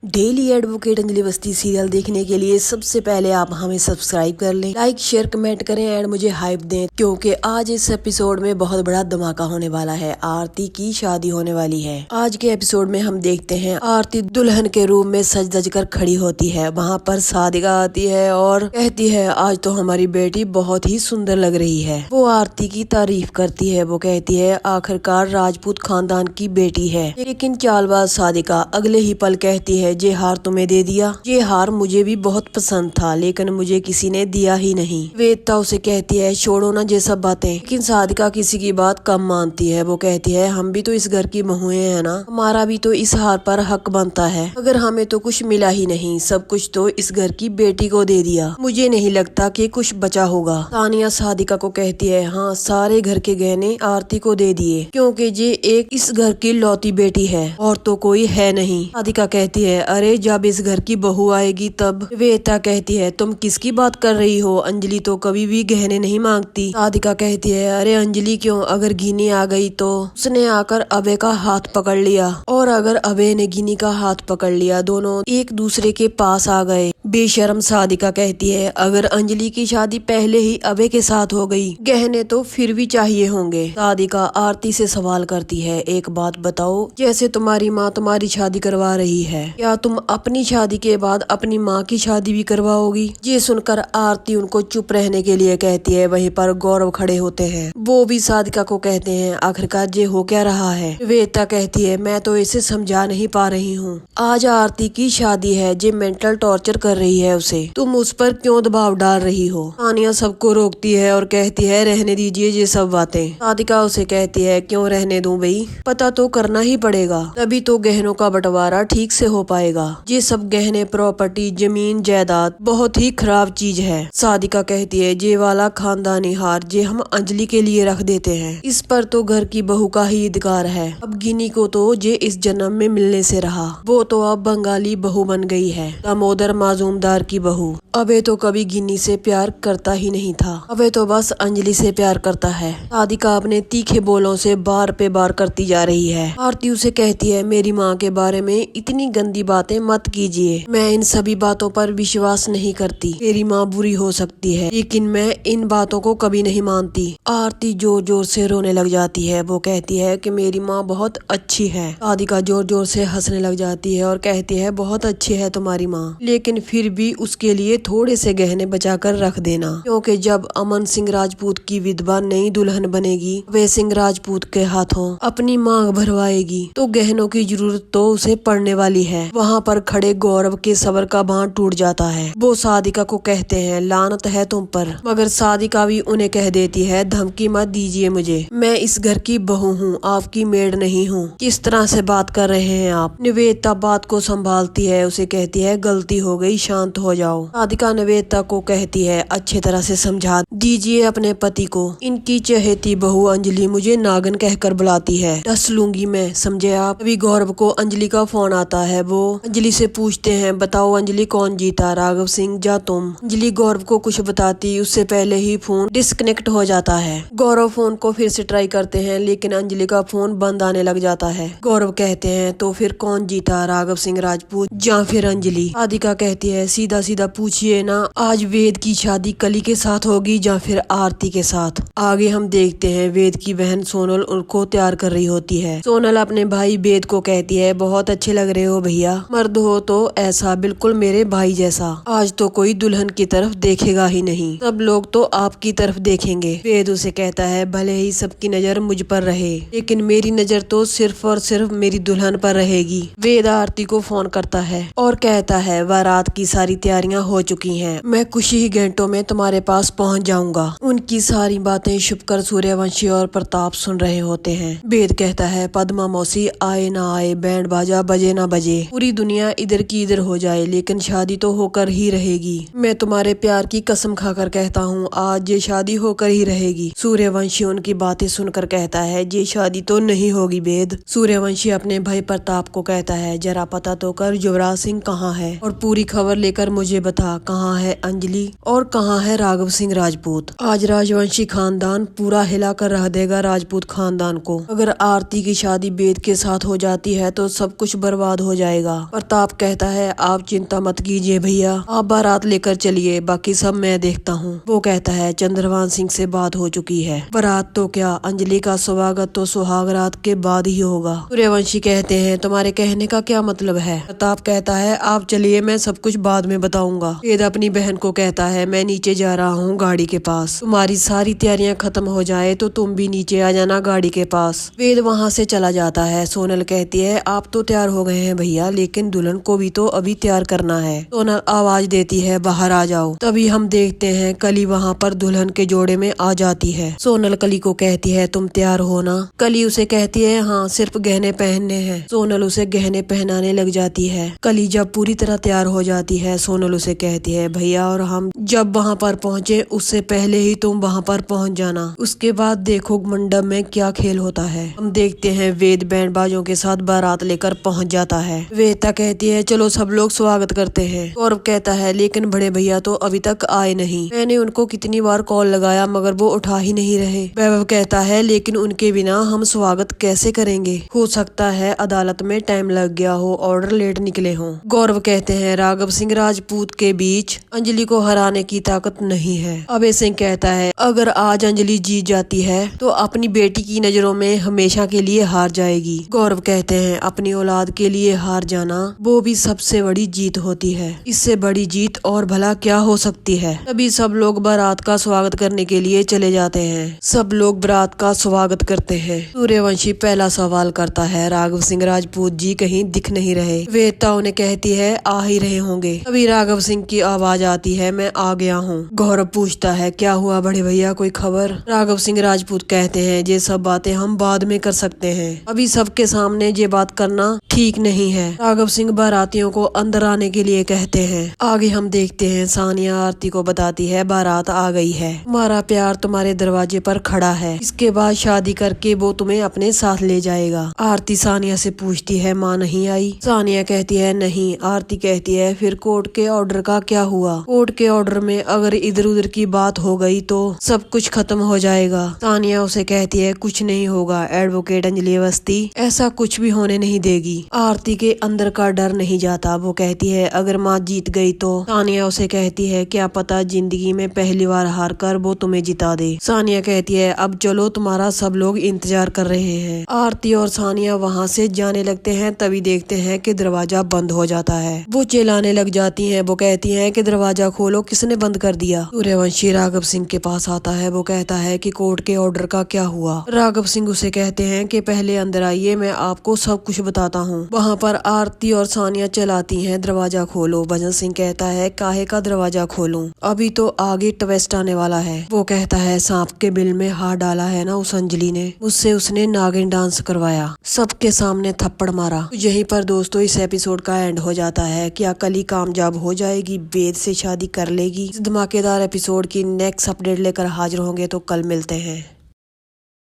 Daily advocate Anjali Awasthi serial देखने के लिए सबसे पहले आप हमें सब्सक्राइब कर लें, लाइक शेयर कमेंट करें एंड मुझे हाइप दें, क्योंकि आज इस एपिसोड में बहुत बड़ा धमाका होने वाला है। आरती की शादी होने वाली है। आज के एपिसोड में हम देखते हैं आरती दुल्हन के रूम में सज धज कर खड़ी होती है। वहाँ पर सादिका आती है और कहती है आज तो हमारी बेटी बहुत ही सुंदर लग रही है। वो आरती की तारीफ करती है। वो कहती है आखिरकार राजपूत खानदान की बेटी है। लेकिन चालबाज सादिका अगले ही पल कहती है ये हार तुम्हें दे दिया। ये हार मुझे भी बहुत पसंद था, लेकिन मुझे किसी ने दिया ही नहीं। वेदता उसे कहती है छोड़ो ना ये सब बातें। लेकिन सादिका किसी की बात कम मानती है। वो कहती है हम भी तो इस घर की बहुएं हैं ना, हमारा भी तो इस हार पर हक बनता है। अगर हमें तो कुछ मिला ही नहीं, सब कुछ तो इस घर की बेटी को दे दिया। मुझे नहीं लगता कि कुछ बचा होगा। तानिया सादिका को कहती है हाँ, सारे घर के गहने आरती को दे दिए, क्योंकि ये एक इस घर की लौती बेटी है और तो कोई है नहीं। सादिका कहती है अरे जब इस घर की बहू आएगी तब। वेता कहती है तुम किसकी बात कर रही हो, अंजलि तो कभी भी गहने नहीं मांगती। सादिका कहती है अरे अंजलि क्यों, अगर गिनी आ गई तो। उसने आकर अभय का हाथ पकड़ लिया और अगर अभय ने गिनी का हाथ पकड़ लिया, दोनों एक दूसरे के पास आ गए। बेशर्म सादिका कहती है अगर अंजलि की शादी पहले ही अभय के साथ हो गई, गहने तो फिर भी चाहिए होंगे। सादिका आरती से सवाल करती है एक बात बताओ, जैसे तुम्हारी माँ तुम्हारी शादी करवा रही है, क्या तुम अपनी शादी के बाद अपनी माँ की शादी भी करवाओगी? ये सुनकर आरती उनको चुप रहने के लिए कहती है। वहीं पर गौरव खड़े होते हैं। वो भी सादिका को कहते हैं आखिरकार ये हो क्या रहा है? वेता कहती है मैं तो इसे समझा नहीं पा रही हूँ। आज आरती की शादी है, ये मेंटल टॉर्चर कर रही है उसे, तुम उस पर क्यों दबाव डाल रही हो? तानिया सबको रोकती है और कहती है रहने दीजिए ये सब बातें। सादिका उसे कहती है क्यों रहने दूं भाई, पता तो करना ही पड़ेगा, तभी तो गहनों का बंटवारा ठीक से हो पाएगा। ये सब गहने प्रॉपर्टी जमीन जायदाद बहुत ही खराब चीज है। सादिका कहती है ये वाला खानदानी हार जे हम अंजलि के लिए रख देते हैं, इस पर तो घर की बहू का ही अधिकार है। अब गिनी को तो ये इस जन्म में मिलने से रहा, वो तो अब बंगाली बहू बन गई है, दामोदर माजूमदार की बहू। अबे तो कभी गिन्नी से प्यार करता ही नहीं था, अबे तो बस अंजलि से प्यार करता है। सादिका अपने तीखे बोलों से बार पे बार करती जा रही है। आरती उसे कहती है मेरी माँ के बारे में इतनी गंदी बातें मत कीजिए, मैं इन सभी बातों पर विश्वास नहीं करती। मेरी माँ बुरी हो सकती है, लेकिन मैं इन बातों को कभी नहीं मानती। आरती जोर जोर से रोने लग जाती है। वो कहती है कि मेरी माँ बहुत अच्छी है। सादिका जोर जोर से हंसने लग जाती है और कहती है बहुत अच्छी है तुम्हारी माँ, लेकिन फिर भी उसके लिए थोड़े से गहने बचा कर रख देना, क्योंकि जब अमन सिंह राजपूत की विधवा नई दुल्हन बनेगी, वे सिंह राजपूत के हाथों अपनी मांग भरवाएगी, तो गहनों की जरूरत तो उसे पड़ने वाली है। वहाँ पर खड़े गौरव के सबर का बांध टूट जाता है। वो सादिका को कहते हैं लानत है तुम पर, मगर सादिका भी उन्हें कह देती है धमकी मत दीजिए मुझे, मैं इस घर की बहू हूँ, आपकी मेड नहीं हूँ। किस तरह से बात कर रहे हैं आप? निवेदिता बात को संभालती है, उसे कहती है गलती हो गई, शांत हो जाओ। सादिका निवेदिता को कहती है अच्छे तरह से समझा दीजिए अपने पति को, इनकी चहेती बहू अंजलि मुझे नागन कहकर बुलाती है, डस लूंगी मैं, समझे आप? अभी गौरव को अंजलि का फोन आता है। वो अंजलि से पूछते हैं बताओ अंजलि कौन जीता, राघव सिंह या तुम? अंजलि गौरव को कुछ बताती उससे पहले ही फोन डिस्कनेक्ट हो जाता है। गौरव फोन को फिर से ट्राई करते हैं, लेकिन अंजलि का फोन बंद आने लग जाता है। गौरव कहते हैं तो फिर कौन जीता, राघव सिंह राजपूत या फिर अंजलि? सादिका कहती है सीधा सीधा पूछिए ना, आज वेद की शादी कली के साथ होगी या फिर आरती के साथ? आगे हम देखते हैं वेद की बहन सोनल उनको तैयार कर रही होती है। सोनल अपने भाई वेद को कहती है बहुत अच्छे लग रहे हो भैया, मर्द हो तो ऐसा बिल्कुल मेरे भाई जैसा, आज तो कोई दुल्हन की तरफ देखेगा ही नहीं, सब लोग तो आपकी तरफ देखेंगे। वेद उसे कहता है भले ही सबकी नजर मुझ पर रहे, लेकिन मेरी नजर तो सिर्फ और सिर्फ मेरी दुल्हन पर रहेगी। वेद आरती को फोन करता है और कहता है बारात की सारी तैयारियां हो चुकी हैं, मैं कुछ ही घंटों में तुम्हारे पास पहुंच जाऊंगा। उनकी सारी बातें छुपकर सूर्यवंशी और प्रताप सुन रहे होते हैं। वेद कहता है पद्मा मौसी आए ना आए, बैंड बाजा बजे ना बजे, पूरी दुनिया इधर की इधर हो जाए, लेकिन शादी तो होकर ही रहेगी। मैं तुम्हारे प्यार की कसम खाकर कहता हूँ आज ये शादी होकर ही रहेगी। सूर्यवंशी उनकी बातें सुनकर कहता है ये शादी तो नहीं होगी वेद। सूर्यवंशी अपने भाई प्रताप को कहता है जरा पता तो कर युवराज सिंह कहाँ है, और पूरी खबर लेकर मुझे बता कहाँ है अंजलि और कहाँ है राघव सिंह राजपूत। आज राजवंशी खानदान पूरा हिला कर रह देगा राजपूत खानदान को। अगर आरती की शादी वेद के साथ हो जाती है तो सब कुछ बर्बाद हो जाएगा। जाएगा। प्रताप कहता है आप चिंता मत कीजिए भैया, आप बारात लेकर चलिए, बाकी सब मैं देखता हूँ। वो कहता है चंद्रभान सिंह से बात हो चुकी है, बारात तो क्या अंजलि का स्वागत तो सुहाग रात के बाद ही होगा। सूर्यवंशी कहते हैं तुम्हारे कहने का क्या मतलब है। प्रताप कहता है आप चलिए, मैं सब कुछ बाद में बताऊंगा। वेद अपनी बहन को कहता है मैं नीचे जा रहा हूँ गाड़ी के पास, तुम्हारी सारी तैयारियां खत्म हो जाए तो तुम भी नीचे आ जाना गाड़ी के पास। वेद वहाँ से चला जाता है। सोनल कहती है आप तो तैयार हो गए हैं भैया, लेकिन दुल्हन को भी तो अभी तैयार करना है। सोनल आवाज देती है बाहर आ जाओ। तभी हम देखते हैं कली वहाँ पर दुल्हन के जोड़े में आ जाती है। सोनल कली को कहती है तुम तैयार हो ना। कली उसे कहती है हाँ, सिर्फ गहने पहनने हैं। सोनल उसे गहने पहनाने लग जाती है। कली जब पूरी तरह तैयार हो जाती है, सोनल उसे कहती है भैया और हम जब वहाँ पर पहुँचे उससे पहले ही तुम वहाँ पर पहुँच जाना, उसके बाद देखो मंडप में क्या खेल होता है। हम देखते हैं वेद बैंड बाजों के साथ बारात लेकर पहुँच जाता है। वेदा कहती है चलो सब लोग स्वागत करते हैं। गौरव कहता है लेकिन बड़े भैया तो अभी तक आए नहीं, मैंने उनको कितनी बार कॉल लगाया मगर वो उठा ही नहीं रहे। वैभव कहता है लेकिन उनके बिना हम स्वागत कैसे करेंगे, हो सकता है अदालत में टाइम लग गया हो, ऑर्डर लेट निकले हों। गौरव कहते हैं राघव सिंह राजपूत के बीच अंजलि को हराने की ताकत नहीं है। अभय सिंह कहता है अगर आज अंजलि जीत जाती है तो अपनी बेटी की नजरों में हमेशा के लिए हार जाएगी। गौरव कहते हैं अपनी औलाद के लिए हार जाना वो भी सबसे बड़ी जीत होती है, इससे बड़ी जीत और भला क्या हो सकती है। तभी सब लोग बारात का स्वागत करने के लिए चले जाते हैं। सब लोग बारात का स्वागत करते हैं। सूर्यवंशी पहला सवाल करता है राघव सिंह राजपूत जी कहीं दिख नहीं रहे। वेदा उन्हें कहती है आ ही रहे होंगे। तभी राघव सिंह की आवाज आती है मैं आ गया हूँ। गौरव पूछता है क्या हुआ बड़े भैया, कोई खबर। राघव सिंह राजपूत कहते हैं ये सब बातें हम बाद में कर सकते हैं, अभी सबके सामने ये बात करना ठीक नहीं है। राघव सिंह बारातियों को अंदर आने के लिए कहते हैं। आगे हम देखते हैं सानिया आरती को बताती है बारात आ गई है, तुम्हारा प्यार तुम्हारे दरवाजे पर खड़ा है, इसके बाद शादी करके वो तुम्हें अपने साथ ले जाएगा। आरती सानिया से पूछती है माँ नहीं आई। सानिया कहती है नहीं। आरती कहती है फिर कोर्ट के ऑर्डर का क्या हुआ। कोर्ट के ऑर्डर में अगर इधर उधर की बात हो गई तो सब कुछ खत्म हो जाएगा। सानिया उसे कहती है कुछ नहीं होगा, एडवोकेट अंजलि अवस्थी ऐसा कुछ भी होने नहीं देगी। आरती के अंदर का डर नहीं जाता। वो कहती है अगर माँ जीत गई तो। सानिया उसे कहती है क्या पता जिंदगी में पहली बार हार कर वो तुम्हें जिता दे। सानिया कहती है अब चलो तुम्हारा सब लोग इंतजार कर रहे हैं। आरती और सानिया वहाँ से जाने लगते हैं। तभी देखते हैं कि दरवाजा बंद हो जाता है। वो चिल्लाने लग जाती हैं। वो कहती हैं कि दरवाजा खोलो, किसने बंद कर दिया। सूर्यवंशी राघव सिंह के पास आता है। वो कहता है कि कोर्ट के ऑर्डर का क्या हुआ। राघव सिंह उसे कहते हैं कि पहले अंदर आइए, मैं आपको सब कुछ बताता हूँ। वहाँ पर आरती और सानिया चलाती हैं दरवाजा खोलो। भजन सिंह कहता है काहे का दरवाजा खोलूं, अभी तो आगे ट्विस्ट आने वाला है। वो कहता है सांप के बिल में हाथ डाला है ना उस अंजलि ने, उससे उसने नागिन डांस करवाया, सबके सामने थप्पड़ मारा। तो यहीं पर दोस्तों इस एपिसोड का एंड हो जाता है। क्या कली कामयाब हो जाएगी, वेद से शादी कर लेगी। इस धमाकेदार एपिसोड की नेक्स्ट अपडेट लेकर हाजिर होंगे, तो कल मिलते हैं।